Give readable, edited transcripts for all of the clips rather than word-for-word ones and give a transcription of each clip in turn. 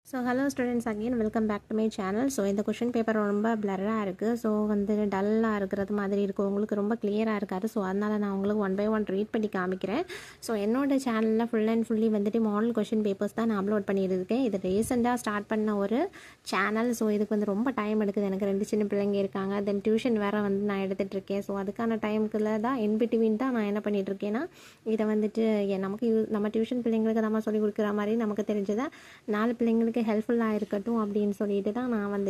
So hello students again welcome back to my channel. So இந்த question paper ரொம்ப பிளராக இருக்குது. ஸோ டல்லாக இருக்கிறது மாதிரி இருக்குது, உங்களுக்கு ரொம்ப கிளியராக இருக்காது. ஸோ அதனால் நான் உங்களுக்கு ஒன் பை ஒன் ரீட் பண்ணி காமிக்கிறேன். ஸோ என்னோட சேனலில் full and fully model question papers தான் நான் அப்லோட் பண்ணியிருக்கேன். இது ரீசெண்டாக ஸ்டார்ட் பண்ண ஒரு சேனல். ஸோ இதுக்கு ரொம்ப டைம் எடுக்குது. எனக்கு 2 சின்ன பிள்ளைங்க இருக்காங்க. தென் டியூஷன் வேறு நான் எடுத்துகிட்டு இருக்கேன். ஸோ அதுக்கான டைமுக்குள்ள தான் இன்பிட்வீன் தான் நான் என்ன பண்ணிகிட்ருக்கேன்னா இதை நமக்கு நம்ம டியூஷன் பிள்ளைங்களுக்கு நம்ம சொல்லிக் கொடுக்குற மாதிரி நமக்கு தெரிஞ்சதை 4 பிள்ளைங்களுக்கு ஹெல்ப்ஃபுல்லாக இருக்கட்டும் அப்படின்னு சொல்லிட்டு தான் நான்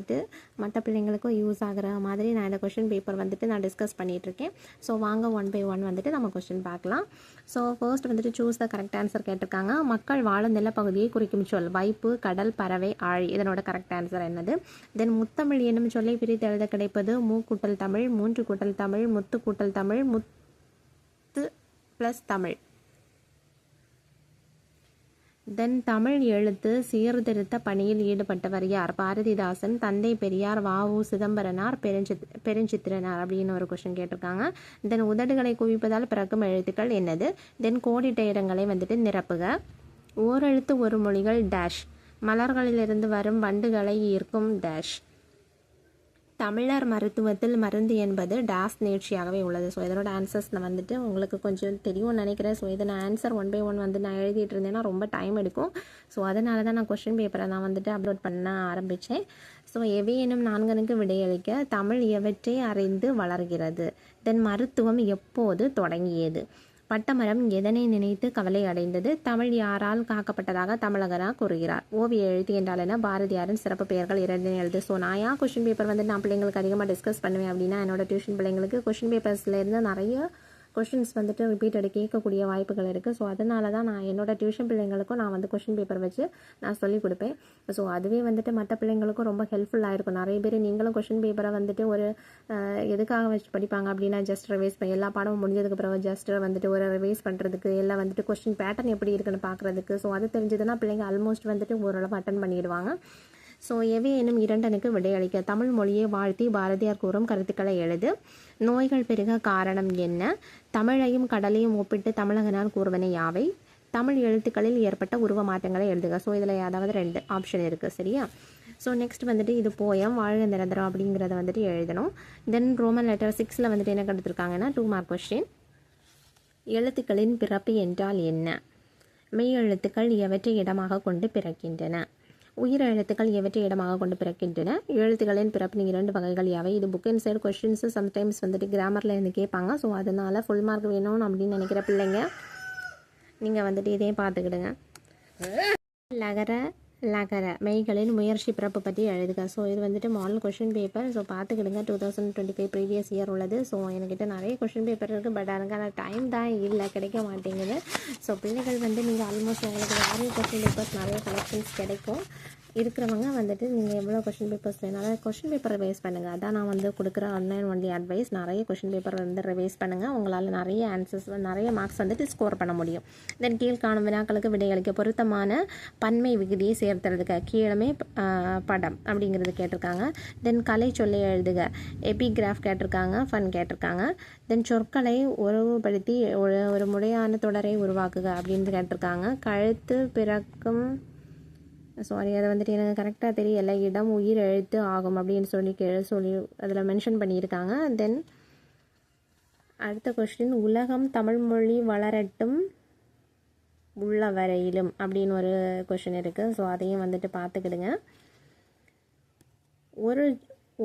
மற்ற பிள்ளைங்களுக்கும் யூஸ் ஆகிற மாதிரி நான் இந்த கொஷின் பேப்பர் நான் டிஸ்கஸ் பண்ணிகிட்ருக்கேன். ஸோ வாங்க ஒன் பை ஒன் நம்ம கொஷின் பார்க்கலாம். So first choose the correct answer கேட்டிருக்காங்க. மக்கள் வாழும் நிலப்பகுதியை குறிக்கும் சொல் வைப்பு, கடல், பறவை, ஆழி. இதனோட கரெக்ட் ஆன்சர் என்னது? தென் முத்தமிழ் என்னும் சொல்லை பிரித்து எழுத கிடைப்பது மூ கூட்டல் தமிழ், 3 கூட்டல் தமிழ், முத்து கூட்டல் தமிழ், முத்து ப்ளஸ் தமிழ். தென் தமிழ் எழுத்து சீர்திருத்த பணியில் ஈடுபட்டவர் யார்? பாரதிதாசன், தந்தை பெரியார், வ.உ. சிதம்பரனார், பெருஞ்சித்திரனார் அப்படின்னு ஒரு கொஸ்டின் கேட்டிருக்காங்க. தென் உதடுகளை குவிப்பதால் பிறக்கும் எழுத்துக்கள் என்னது? தென் கோடிட்ட இடங்களை நிரப்புக. ஓரெழுத்து ஒரு மொழிகள் டேஷ். மலர்களிலிருந்து வரும் வண்டுகளை ஈர்க்கும் டேஷ். தமிழர் மருத்துவத்தில் மருந்து என்பது டேஸ் நீட்சியாகவே உள்ளது. ஸோ இதனோட ஆன்சர்ஸ் நான் உங்களுக்கு கொஞ்சம் தெரியும்னு நினைக்கிறேன். ஸோ இதை நான் ஆன்சர் ஒன் பை ஒன் நான் எழுதிட்டு இருந்தேன்னா ரொம்ப டைம் எடுக்கும். ஸோ அதனால தான் நான் கொஸ்டின் பேப்பரை நான் அப்லோட் பண்ண ஆரம்பித்தேன். ஸோ எவை எனும் 4 விடையளிக்க. தமிழ் எவற்றை அறிந்து வளர்கிறது. தென் மருத்துவம் எப்போது தொடங்கியது? பட்டமரம் எதனை நினைத்து கவலை அடைந்தது? தமிழ் யாரால் காக்கப்பட்டதாக தமிழகரா கூறுகிறார்? ஓவிய எழுத்து என்றால் என்ன? பாரதியாரின் சிறப்பு பெயர்கள் 2 எழுது. ஸோ நான் கொஷின் பேப்பர் நான் பிள்ளைங்களுக்கு அதிகமாக டிஸ்கஸ் பண்ணுவேன் அப்படின்னா என்னோட டியூஷன் பிள்ளைங்களுக்கு கொஷின் பேப்பர்ஸ்லேருந்து நிறைய கொஷின்ஸ் ரிப்பீட்டட் கேட்கக்கூடிய வாய்ப்புகள் இருக்குது. ஸோ அதனால தான் நான் என்னோட டியூஷன் பிள்ளைங்களுக்கும் நான் கொஷின் பேப்பர் வச்சு நான் சொல்லிக் கொடுப்பேன். ஸோ அதுவே மற்ற பிள்ளைங்களுக்கும் ரொம்ப ஹெல்ப்ஃபுல்லாக இருக்கும். நிறைய பேர் நீங்களும் கொஷின் பேப்பரை ஒரு எதுக்காக வச்சு படிப்பாங்க அப்படின்னா ஜஸ்ட் ரிவைஸ் எல்லா பாடமும் முடிஞ்சதுக்கப்புறம் ஜஸ்ட் ஒரு ரிவைஸ் பண்ணுறதுக்கு இல்லை கொஷின் பேட்டர்ன் எப்படி இருக்குன்னு பார்க்குறதுக்கு. ஸோ அது தெரிஞ்சதுன்னா பிள்ளைங்க ஆல்மோஸ்ட் ஓரளவு அட்டன் பண்ணிடுவாங்க. ஸோ எவை எனும் 2 விடையளிக்க. தமிழ் மொழியை வாழ்த்தி பாரதியார் கூறும் கருத்துக்களை எழுது. நோய்கள் பெருக காரணம் என்ன? தமிழையும் கடலையும் ஒப்பிட்டு தமிழகனால் கூறுவன யாவை? தமிழ் எழுத்துக்களில் ஏற்பட்ட உருவ மாற்றங்களை எழுதுக. ஸோ இதில் ஏதாவது 2 ஆப்ஷன் இருக்குது, சரியா? ஸோ நெக்ஸ்ட் இது போயம் வாழ்க நிரந்தரம் அப்படிங்கிறத எழுதணும். தென் ரோமன் லெட்டர் 6ல் என்ன கொடுத்துருக்காங்கன்னா 2 மார்க் கொஸ்டின். எழுத்துக்களின் பிறப்பு என்றால் என்ன? மெய் எழுத்துக்கள் எவற்றை இடமாக கொண்டு பிறக்கின்றன? உயிர் எழுத்துக்கள் எவற்றை இடமாக கொண்டு பிறக்கின்றன? எழுத்துக்களின் பிறப்பின் 2 வகைகள் யாவை? இது book and side questions sometimes கிராமரில் இருந்து கேட்பாங்க. ஸோ அதனால் ஃபுல் மார்க் வேணும் அப்படின்னு நினைக்கிற பிள்ளைங்க நீங்கள் இதையும் பார்த்துக்கிடுங்க. லகர மெய்களின் முயற்சி பிறப்பு பற்றி எழுதுக. ஸோ இது மாடல் கொஷின் பேப்பர். ஸோ பார்த்துக்கிடுங்க. 2025 ப்ரீவியஸ் இயர் உள்ளது. ஸோ என்கிட்ட நிறைய கொஷின் பேப்பர் இருக்குது. பட் அதுக்கான டைம் தான் இல்லை, கிடைக்க மாட்டேங்குது. ஸோ பிள்ளைகள் நீங்கள் ஆல்மோஸ்ட் உங்களுக்கு நிறைய கொஷின் பேப்பர்ஸ் நிறைய கலெக்ஷன்ஸ் கிடைக்கும். இருக்கிறவங்க நீங்கள் எவ்வளோ கொஷின் பேப்பர்ஸ் வேணாலும் கொஷின் பேப்பர் ரிவைஸ் பண்ணுங்கள். அதான் நான் கொடுக்குற ஆன்லைன் ஒன்லி அட்வைஸ். நிறைய கொஷின் பேப்பர் ரிவைஸ் பண்ணுங்கள். உங்களால் நிறைய ஆன்சர்ஸ் நிறைய மார்க்ஸ் ஸ்கோர் பண்ண முடியும். தென் கீழ்காணும் வினாக்களுக்கு விடையளிக்க. பொருத்தமான பன்மை விகுதியை சேர்த்துறதுக்கு. கீழமே படம் அப்படிங்கிறது கேட்டிருக்காங்க. தென் கலை சொல்லை எழுதுக. எபிகிராஃப் கேட்டிருக்காங்க, ஃபன் கேட்டிருக்காங்க. தென் சொற்களை உருவப்படுத்தி ஒரு முறையான தொடரை உருவாக்குக அப்படின்னு கேட்டிருக்காங்க. கழுத்து பிறக்கும் சாரி அதை எனக்கு கரெக்டாக தெரியலை. இடம் உயிர் எழுத்து ஆகும் அப்படின்னு சொல்லி அதில் மென்ஷன் பண்ணியிருக்காங்க. தென் அடுத்த கொஸ்டின். உலகம் தமிழ்மொழி வளரட்டும் உள்ள வரையிலும் அப்படின்னு ஒரு கொஸ்டின் இருக்குது. ஸோ அதையும் பார்த்துக்கிடுங்க.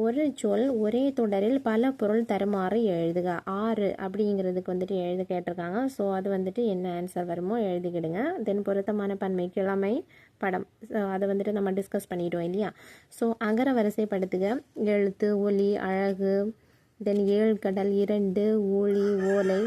ஒரு சொல் ஒரே தொடரில் பல பொருள் தருமாறு எழுதுக. 6 அப்படிங்கிறதுக்கு எழுத கேட்டிருக்காங்க. ஸோ அது என்ன ஆன்சர் வருமோ எழுதிக்கிடுங்க. தென் பொருத்தமான பன்மை கிழமை படம். அதை நம்ம டிஸ்கஸ் பண்ணிட்டோம் இல்லையா? ஸோ அகர வரிசைப்படுத்துக. எழுத்து, ஒலி, அழகு, தென் 7 கடல், 2 ஊழி, ஓலை,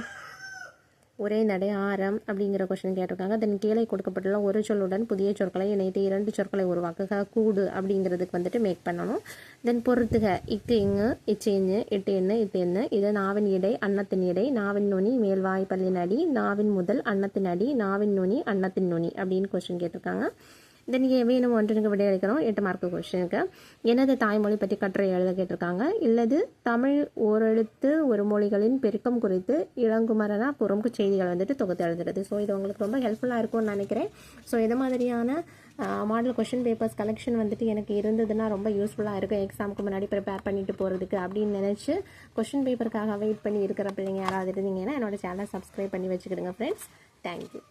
ஒரே நடை, ஆரம் அப்படிங்கிற கொஸ்டின் கேட்டிருக்காங்க. தென் கீழே கொடுக்கப்பட்டுள்ள ஒரு சொல்லுடன் புதிய சொற்களை இணைத்து 2 சொற்களை உருவாக்குக. கூடு அப்படிங்கிறதுக்கு மேக் பண்ணணும். தென் பொறுத்துக. இக்கு, இங்கு, இச்சிஞ்சு, இட்டு எண்ணு, இட்டு எண்ணு. இது நாவின் இடை, அன்னத்தின் இடை, நாவின் நுனி, மேல்வாய் பல்லின் அடி, நாவின் முதல், அன்னத்தின் அடி, நாவின் நுனி, அன்னத்தின் நுனி அப்படின்னு கொஸ்டின் கேட்டிருக்காங்க. தென் வேணும் ஒன்றுக்கு விடையளிக்கணும் 8 மார்க்கு கொஸ்டினுக்கு. எனது தாய்மொழி பற்றி கட்டுரை எழுத கேட்டிருக்காங்க. இல்லது தமிழ் ஓரெழுத்து ஒரு மொழிகளின் பெருக்கம் குறித்து இளங்குமரனா குறும்பு செய்திகள் வந்துட்டு தொகுத்து எழுதுறது. ஸோ இது உங்களுக்கு ரொம்ப ஹெல்ப்ஃபுல்லாக இருக்கும்னு நினைக்கிறேன். ஸோ இது மாதிரியான மாடல் கொஷின் பேப்பர்ஸ் கலெக்ஷன் வந்துட்டு எனக்கு இருந்ததுன்னா ரொம்ப யூஸ்ஃபுல்லாக இருக்கும் எக்ஸாமுக்கு முன்னாடி ப்ரிப்பேர் பண்ணிட்டு போகிறதுக்கு அப்படின்னு நினச்சி கொஷின் பேப்பருக்காக வெயிட் பண்ணி இருக்கிற பிள்ளைங்க யாராவது இருந்தீங்கன்னா என்னோட சேனலை சப்ஸ்கிரைப் பண்ணி வச்சுக்கிடுங்க ஃப்ரெண்ட்ஸ். தேங்க்யூ.